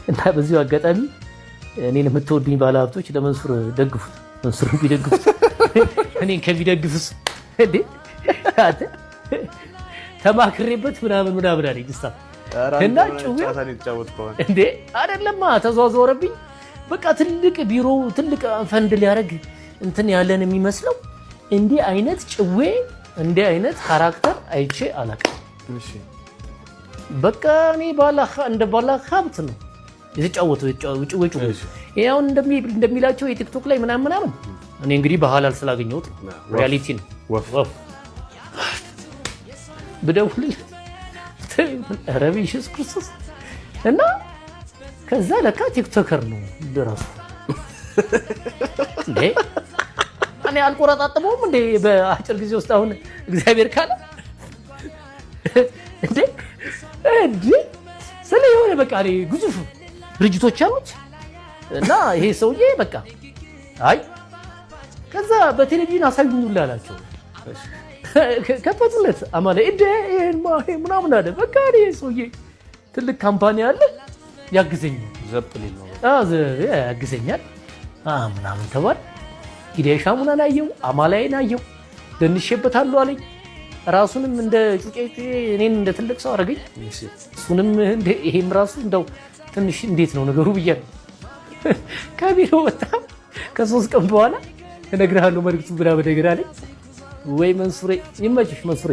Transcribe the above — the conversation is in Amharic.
እና በዚሁ አጋጣሚ እኔን የምትወዱኝ ባለሀብቶች ለመንሱር ደግፉት። መንሱር ቢደግፉት እኔን ከቢደግፉስ እንዴ አተ ተማክሬበት ምናምን አለኝ ደስታ እና ጭው እንዴ አይደለማ ተዟዟረብኝ። በቃ ትልቅ ቢሮ ትልቅ ፈንድ ሊያረግ እንትን ያለን የሚመስለው እንዲህ አይነት ጭዌ እንዲህ አይነት ካራክተር አይቼ አላውቅም። እሺ በቃ እኔ እንደ ባለሀብት ነው የተጫወተው ጭዌ ያው እንደሚላቸው የቲክቶክ ላይ ምናምን እኔ እንግዲህ በሐላል ስላገኘሁት ሪያሊቲ ነው። ወፍ በደውል ረቢ ኢየሱስ ክርስቶስ እና ከዛ ለካ ቲክቶከር ነው ደራሱ እንዴ እኔ አልቆረጣጥመውም እንዴ በአጭር ጊዜ ውስጥ አሁን እግዚአብሔር ካለ እንዴ ስለ የሆነ በቃ እኔ ግዙፍ ድርጅቶች አሉት እና ይሄ ሰውዬ በቃ አይ ከዛ በቴሌቪዥን አሳዩኝላ አላቸው። ከፈቱለት አማለ እንዴ ምናምን አለ። በቃ ይሄ ሰውዬ ትልቅ ካምፓኒ አለ ያግዘኛል ዘፕሊን ነው ያግዘኛል ምናምን ተባለ። ጊዳይ ሻሙናን አየው አማላይን አየው ደንሼበታለሁ አለኝ። ራሱንም እንደ ጩጬ እኔን እንደ ትልቅ ሰው አረገኝ። እሱንም እንደ ይሄም ራሱ እንደው ትንሽ እንዴት ነው ነገሩ ብያለሁ። ከቢሮ በጣም ከ3 ቀን በኋላ እነግርሃለሁ መልዕክቱ ብላ በነገር አለኝ። ወይ መንሱሬ ይመችሽ መንሱሬ